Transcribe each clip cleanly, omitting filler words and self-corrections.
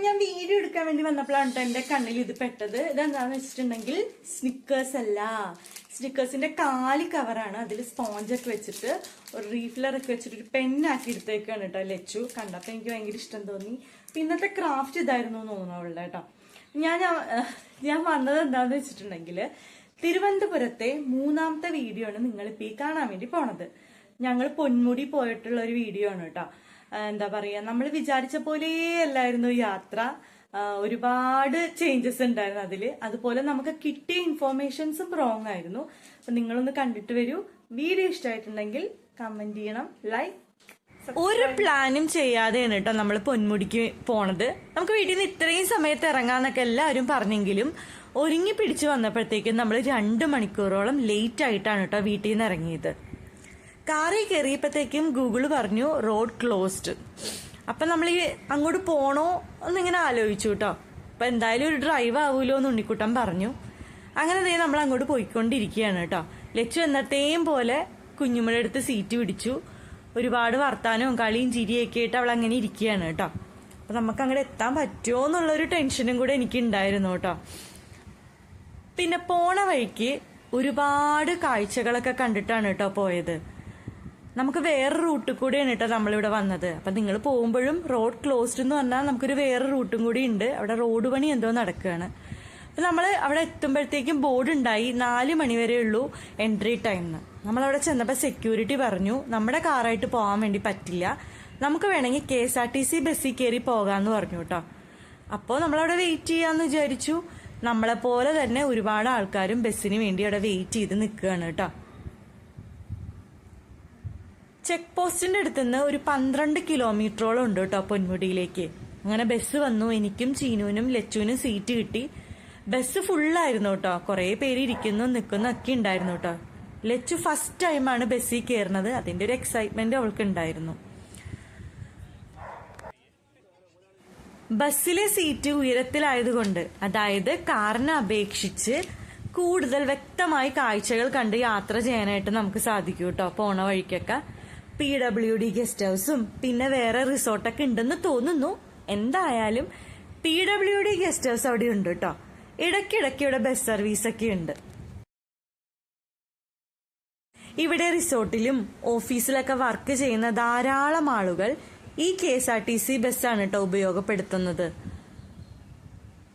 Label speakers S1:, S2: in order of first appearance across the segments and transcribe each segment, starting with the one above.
S1: ഞാൻ വീഡിയോ എടുക്കാൻ വേണ്ടി വന്നപ്പോഴാണ് എന്റെ കണ്ണിൽ ഇത് പെട്ടത്. ഇതെന്താന്ന് വെച്ചിട്ടുണ്ടെങ്കിൽ സ്നിക്കേഴ്സ് അല്ല, സ്നിക്കേഴ്സിന്റെ കാലി കവറാണ്. അതിൽ സ്പോഞ്ചൊക്കെ വെച്ചിട്ട് ഒരു റീഫിലറൊക്കെ വെച്ചിട്ട് ഒരു പെണ്ണാക്കി എടുത്തേക്കാണ് കേട്ടോ ലച്ചു. കണ്ടപ്പോ എനിക്ക് ഭയങ്കര ഇഷ്ടം തോന്നി. പിന്നത്തെ ക്രാഫ്റ്റ് ഇതായിരുന്നു തോന്നുന്നു അവളുടെ കേട്ടോ. ഞാൻ വന്നത് എന്താന്ന് വെച്ചിട്ടുണ്ടെങ്കിൽ തിരുവനന്തപുരത്തെ 3ാമത്തെ വീഡിയോ ആണ് നിങ്ങളിപ്പോ ഈ കാണാൻ വേണ്ടി പോണത്. ഞങ്ങൾ പൊന്മുടി പോയിട്ടുള്ള ഒരു വീഡിയോ ആണ് കേട്ടോ. എന്താ പറയാ, നമ്മൾ വിചാരിച്ച പോലെ അല്ലായിരുന്നു യാത്ര. ഒരുപാട് ചേഞ്ചസ് ഉണ്ടായിരുന്നു അതില്. അതുപോലെ നമുക്ക് കിട്ടിയ ഇൻഫോർമേഷൻസും റോങ് ആയിരുന്നു. അപ്പൊ നിങ്ങളൊന്ന് കണ്ടിട്ട് വരൂ. വീഡിയോ ഇഷ്ടമായിട്ടുണ്ടെങ്കിൽ കമന്റ് ചെയ്യണം, ലൈക്ക്. ഒരു പ്ലാനും ചെയ്യാതെയാണ് കേട്ടോ നമ്മൾ പൊന്മുടിക്ക് പോണത്. നമുക്ക് വീട്ടിൽ നിന്ന് ഇത്രയും സമയത്ത് ഇറങ്ങാന്നൊക്കെ എല്ലാവരും പറഞ്ഞെങ്കിലും ഒരുങ്ങി പിടിച്ചു വന്നപ്പോഴത്തേക്കും നമ്മൾ 2 മണിക്കൂറോളം ലേറ്റ് ആയിട്ടാണ് കേട്ടോ വീട്ടിൽ നിന്ന് ഇറങ്ങിയത്. കാറിൽ കയറിയപ്പോഴത്തേക്കും ഗൂഗിള് പറഞ്ഞു റോഡ് ക്ലോസ്ഡ്. അപ്പൊ നമ്മൾ അങ്ങോട്ട് പോണോ എന്നിങ്ങനെ ആലോചിച്ചു കേട്ടോ. അപ്പൊ എന്തായാലും ഒരു ഡ്രൈവ് ആവൂലോ എന്ന് ഉണ്ണിക്കുട്ടൻ പറഞ്ഞു. അങ്ങനെ നമ്മൾ അങ്ങോട്ട് പോയിക്കൊണ്ടിരിക്കുകയാണ് കേട്ടോ. ലച്ചു എന്നത്തെയും പോലെ കുഞ്ഞുമ്മയുടെ അടുത്ത് സീറ്റ് പിടിച്ചു. ഒരുപാട് വർത്താനവും കളിയും ചിരിയൊക്കെ ആയിട്ട് അവൾ അങ്ങനെ ഇരിക്കുകയാണ് കേട്ടോ. അപ്പൊ നമുക്ക് അങ്ങോട്ട് എത്താൻ പറ്റുമോ എന്നുള്ളൊരു ടെൻഷനും കൂടെ എനിക്ക് ഉണ്ടായിരുന്നു കേട്ടോ. പിന്നെ പോണ വഴിക്ക് ഒരുപാട് കാഴ്ചകളൊക്കെ കണ്ടിട്ടാണ് കേട്ടോ പോയത്. നമുക്ക് വേറെ റൂട്ടിൽ കൂടെയാണ് കേട്ടോ നമ്മളിവിടെ വന്നത്. അപ്പൊ നിങ്ങൾ പോകുമ്പോഴും റോഡ് ക്ലോസ്ഡ് എന്ന് പറഞ്ഞാൽ നമുക്കൊരു വേറെ റൂട്ടും കൂടി ഉണ്ട്. അവിടെ റോഡ് പണി എന്തോ നടക്കുകയാണ്. അപ്പൊ നമ്മൾ അവിടെ എത്തുമ്പോഴത്തേക്കും ബോർഡ് ഉണ്ടായി 4 മണി വരെ ഉള്ളൂ എൻട്രി ടൈം എന്ന്. നമ്മളവിടെ ചെന്നപ്പോൾ സെക്യൂരിറ്റി പറഞ്ഞു നമ്മുടെ കാറായിട്ട് പോകാൻ വേണ്ടി പറ്റില്ല, നമുക്ക് വേണമെങ്കിൽ KSRTC ബസ്സിൽ കയറി പോകാമെന്ന് പറഞ്ഞു കേട്ടോ. അപ്പോൾ നമ്മളവിടെ വെയിറ്റ് ചെയ്യാന്ന് വിചാരിച്ചു. നമ്മളെ പോലെ തന്നെ ഒരുപാട് ആൾക്കാരും ബസ്സിന് വേണ്ടി അവിടെ വെയിറ്റ് ചെയ്ത് നിൽക്കുകയാണ് കേട്ടോ. ചെക്ക് പോസ്റ്റിന്റെ അടുത്തുനിന്ന് ഒരു 12 കിലോമീറ്ററോളം ഉണ്ട് കേട്ടോ പൊന്മുടിയിലേക്ക്. അങ്ങനെ ബസ് വന്നു. എനിക്കും ചീനുവിനും ലച്ചുവിനും സീറ്റ് കിട്ടി. ബസ് ഫുള്ളായിരുന്നു കേട്ടോ. കുറെ പേര് ഇരിക്കുന്നു നിൽക്കുന്നു ഒക്കെ ഉണ്ടായിരുന്നു കേട്ടോ. ലച്ചു ഫസ്റ്റ് ടൈമാണ് ബസ്സിൽ കയറുന്നത്. അതിന്റെ ഒരു എക്സൈറ്റ്മെന്റ് അവൾക്ക് ഉണ്ടായിരുന്നു. ബസ്സിലെ സീറ്റ് ഉയരത്തിലായതുകൊണ്ട്, അതായത് കാറിനെ അപേക്ഷിച്ച് കൂടുതൽ വ്യക്തമായി കാഴ്ചകൾ കണ്ട് യാത്ര ചെയ്യാനായിട്ട് നമുക്ക് സാധിക്കും കേട്ടോ. പോണ വഴിക്കൊക്കെ PWD ഗസ്റ്റ് ഹൗസും പിന്നെ വേറെ റിസോർട്ടൊക്കെ ഉണ്ടെന്ന് തോന്നുന്നു. എന്തായാലും PWD ഗസ്റ്റ് ഹൗസ് അവിടെ ഉണ്ട് കേട്ടോ. ഇടയ്ക്കിടയ്ക്ക് ഇവിടെ ബസ് സർവീസ് ഒക്കെ ഉണ്ട്. ഇവിടെ റിസോർട്ടിലും ഓഫീസിലൊക്കെ വർക്ക് ചെയ്യുന്ന ധാരാളം ആളുകൾ ഈ KSRTC ബസ്സാണ് കേട്ടോ ഉപയോഗപ്പെടുത്തുന്നത്.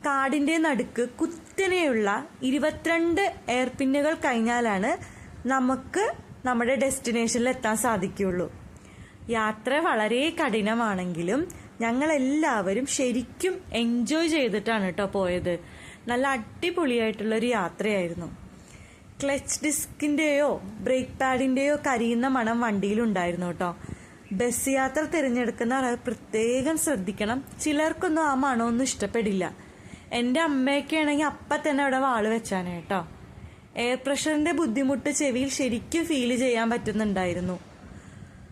S1: കാടിന്റെ നടുക്ക് കുത്തനെയുള്ള 22 എയർപിന്നുകൾ കഴിഞ്ഞാലാണ് നമുക്ക് നമ്മുടെ ഡെസ്റ്റിനേഷനിൽ എത്താൻ സാധിക്കുള്ളൂ. യാത്ര വളരെ കഠിനമാണെങ്കിലും ഞങ്ങൾ എല്ലാവരും ശരിക്കും എൻജോയ് ചെയ്തിട്ടാണ് കേട്ടോ പോയത്. നല്ല അടിപൊളിയായിട്ടുള്ളൊരു യാത്രയായിരുന്നു. ക്ലച്ച് ഡിസ്കിന്റെയോ ബ്രേക്ക് പാഡിന്റെയോ കരിയുന്ന മണം വണ്ടിയിലുണ്ടായിരുന്നു കേട്ടോ. ബസ് യാത്ര തിരഞ്ഞെടുക്കുന്ന പ്രത്യേകം ശ്രദ്ധിക്കണം. ചിലർക്കൊന്നും ആ മണമൊന്നും ഇഷ്ടപ്പെടില്ല. എൻ്റെ അമ്മയൊക്കെ ആണെങ്കിൽ അപ്പം തന്നെ അവിടെ വാള് വെച്ചാണ് കേട്ടോ. എയർ പ്രഷറിന്റെ ബുദ്ധിമുട്ട് ചെവിയിൽ ശരിക്കും ഫീൽ ചെയ്യാൻ പറ്റുന്നുണ്ടായിരുന്നു.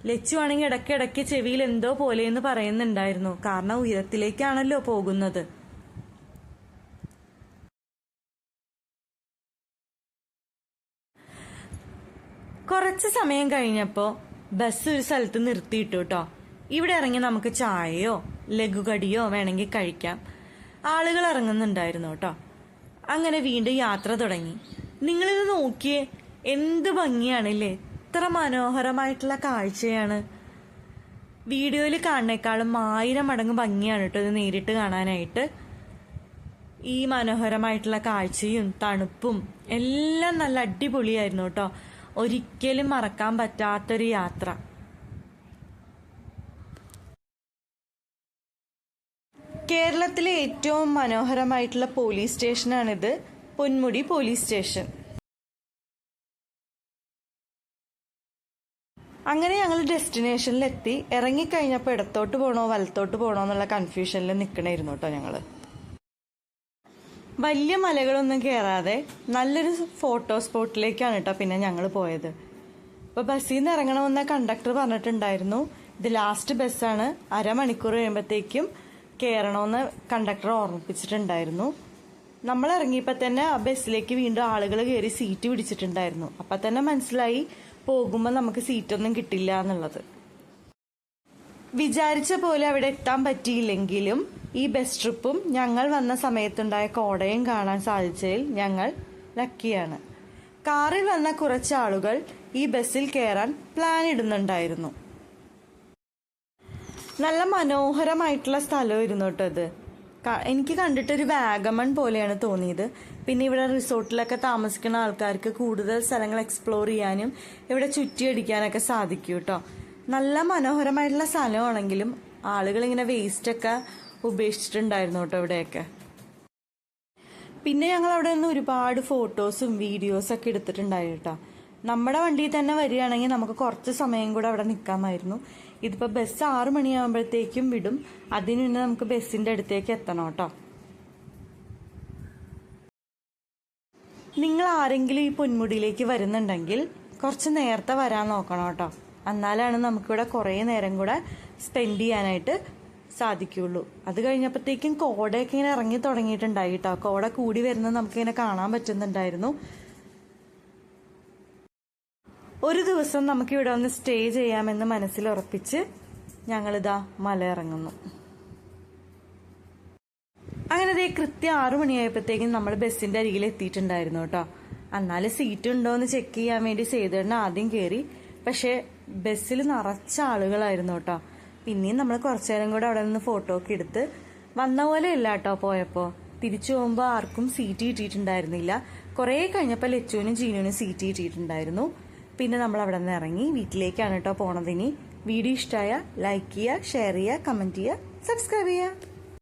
S1: ലച്ചു ആണെങ്കിൽ ഇടയ്ക്കിടയ്ക്ക് ചെവിയിൽ എന്തോ പോലെയെന്ന് പറയുന്നുണ്ടായിരുന്നു. കാരണം ഉയരത്തിലേക്കാണല്ലോ പോകുന്നത്. കുറച്ച് സമയം കഴിഞ്ഞപ്പോ ബസ് ഒരു സ്ഥലത്ത് നിർത്തിയിട്ടു കേട്ടോ. ഇവിടെ ഇറങ്ങി നമുക്ക് ചായയോ ലഘുകടിയോ വേണമെങ്കിൽ കഴിക്കാം. ആളുകൾ ഇറങ്ങുന്നുണ്ടായിരുന്നു കേട്ടോ. അങ്ങനെ വീണ്ടും യാത്ര തുടങ്ങി. നിങ്ങളിത് നോക്കിയേ, എന്ത് ഭംഗിയാണല്ലേ, എത്ര മനോഹരമായിട്ടുള്ള കാഴ്ചയാണ്. വീഡിയോയിൽ കാണുന്നേക്കാളും 1000 മടങ്ങ് ഭംഗിയാണ് കേട്ടോ ഇത് നേരിട്ട് കാണാനായിട്ട്. ഈ മനോഹരമായിട്ടുള്ള കാഴ്ചയും തണുപ്പും എല്ലാം നല്ല അടിപൊളിയായിരുന്നു കേട്ടോ. ഒരിക്കലും മറക്കാൻ പറ്റാത്തൊരു യാത്ര. കേരളത്തിലെ ഏറ്റവും മനോഹരമായിട്ടുള്ള പോലീസ് സ്റ്റേഷനാണിത്, പൊന്മുടി പോലീസ് സ്റ്റേഷൻ. അങ്ങനെ ഞങ്ങൾ ഡെസ്റ്റിനേഷനിലെത്തി. ഇറങ്ങിക്കഴിഞ്ഞപ്പോൾ ഇടത്തോട്ട് പോകണോ വലത്തോട്ട് പോകണോ എന്നുള്ള കൺഫ്യൂഷനിൽ നിൽക്കണമായിരുന്നു കേട്ടോ ഞങ്ങൾ. വലിയ മലകളൊന്നും കയറാതെ നല്ലൊരു ഫോട്ടോ സ്പോട്ടിലേക്കാണ് കേട്ടോ പിന്നെ ഞങ്ങൾ പോയത്. അപ്പോൾ ബസ്സിൽ നിന്ന് ഇറങ്ങണമെന്ന് കണ്ടക്ടർ പറഞ്ഞിട്ടുണ്ടായിരുന്നു. ഇത് ലാസ്റ്റ് ബസ്സാണ്, 1/2 മണിക്കൂർ കഴിയുമ്പോഴത്തേക്കും കയറണമെന്ന് കണ്ടക്ടർ ഓർമ്മിപ്പിച്ചിട്ടുണ്ടായിരുന്നു. നമ്മൾ ഇറങ്ങിയപ്പോൾ തന്നെ ആ ബസ്സിലേക്ക് വീണ്ടും ആളുകൾ കയറി സീറ്റ് പിടിച്ചിട്ടുണ്ടായിരുന്നു. അപ്പം തന്നെ മനസ്സിലായി പോകുമ്പോൾ നമുക്ക് സീറ്റൊന്നും കിട്ടില്ല എന്നുള്ളത്. വിചാരിച്ച പോലെ അവിടെ എത്താൻ പറ്റിയില്ലെങ്കിലും ഈ ബസ് ട്രിപ്പും ഞങ്ങൾ വന്ന സമയത്തുണ്ടായ കോടയും കാണാൻ സാധിച്ചതിൽ ഞങ്ങൾ ലക്കിയാണ്. കാറിൽ വന്ന കുറച്ച് ആളുകൾ ഈ ബസ്സിൽ കയറാൻ പ്ലാൻ ഇടുന്നുണ്ടായിരുന്നു. നല്ല മനോഹരമായിട്ടുള്ള സ്ഥലമായിരുന്നു കേട്ടോ ഇത്. എനിക്ക് കണ്ടിട്ടൊരു വാഗമൺ പോലെയാണ് തോന്നിയത്. പിന്നെ ഇവിടെ റിസോർട്ടിലൊക്കെ താമസിക്കുന്ന ആൾക്കാർക്ക് കൂടുതൽ സ്ഥലങ്ങൾ എക്സ്പ്ലോർ ചെയ്യാനും ഇവിടെ ചുറ്റിയടിക്കാനൊക്കെ സാധിക്കും കേട്ടോ. നല്ല മനോഹരമായിട്ടുള്ള സ്ഥലമാണെങ്കിലും ആളുകൾ ഇങ്ങനെ വേസ്റ്റൊക്കെ ഉപേക്ഷിച്ചിട്ടുണ്ടായിരുന്നു കേട്ടോ ഇവിടെയൊക്കെ. പിന്നെ ഞങ്ങൾ അവിടെ നിന്ന് ഒരുപാട് ഫോട്ടോസും വീഡിയോസൊക്കെ എടുത്തിട്ടുണ്ടായിരുന്നു കേട്ടോ. നമ്മുടെ വണ്ടിയിൽ തന്നെ വരികയാണെങ്കിൽ നമുക്ക് കുറച്ച് സമയം കൂടെ അവിടെ നിൽക്കാമായിരുന്നു. ഇതിപ്പോൾ ബസ് 6 മണിയാകുമ്പോഴത്തേക്കും വിടും. അതിന് മുന്നേ നമുക്ക് ബസ്സിൻ്റെ അടുത്തേക്ക് എത്തണം കേട്ടോ. നിങ്ങൾ ആരെങ്കിലും ഈ പൊന്മുടിയിലേക്ക് വരുന്നുണ്ടെങ്കിൽ കുറച്ച് നേരത്തെ വരാൻ നോക്കണം കേട്ടോ. എന്നാലാണ് നമുക്കിവിടെ കുറേ നേരം കൂടെ സ്പെൻഡ് ചെയ്യാനായിട്ട് സാധിക്കുള്ളൂ. അത് കഴിഞ്ഞപ്പോഴത്തേക്കും കോടയൊക്കെ ഇങ്ങനെ ഇറങ്ങി തുടങ്ങിയിട്ടുണ്ടായി കേട്ടോ. കോട കൂടി വരുന്നത് നമുക്കിങ്ങനെ കാണാൻ പറ്റുന്നുണ്ടായിരുന്നു. ഒരു ദിവസം നമുക്കിവിടെ ഒന്ന് സ്റ്റേ ചെയ്യാമെന്ന് മനസ്സിൽ ഉറപ്പിച്ച് ഞങ്ങളിതാ മല ഇറങ്ങുന്നു. അങ്ങനെ ദേ കൃത്യം 6 മണിയായപ്പോഴത്തേക്കും നമ്മൾ ബസ്സിന്റെ അരികിൽ എത്തിയിട്ടുണ്ടായിരുന്നു കേട്ടോ. എന്നാലും സീറ്റ് ഉണ്ടോ എന്ന് ചെക്ക് ചെയ്യാൻ വേണ്ടി സേതുവേട്ടൻ ആദ്യം കയറി. പക്ഷെ ബസ്സിൽ നിറച്ച ആളുകളായിരുന്നു കേട്ടോ. പിന്നെയും നമ്മൾ കുറച്ചു നേരം കൂടെ അവിടെ നിന്ന് ഫോട്ടോ ഒക്കെ എടുത്ത് വന്ന പോലെ ഇല്ല കേട്ടോ പോയപ്പോൾ. തിരിച്ചു പോകുമ്പോൾ ആർക്കും സീറ്റ് കിട്ടിയിട്ടുണ്ടായിരുന്നില്ല. കുറേ കഴിഞ്ഞപ്പോൾ ലച്ചുവിനും ജീനുവിനും സീറ്റ് കിട്ടിയിട്ടുണ്ടായിരുന്നു. പിന്നെ നമ്മൾ അവിടെ നിന്ന് ഇറങ്ങി വീട്ടിലേക്കാണ് കേട്ടോ പോണതിനി. വീഡിയോ ഇഷ്ടമായ ലൈക്ക് ചെയ്യുക, ഷെയർ ചെയ്യുക, കമൻറ്റ് ചെയ്യുക, സബ്സ്ക്രൈബ് ചെയ്യുക.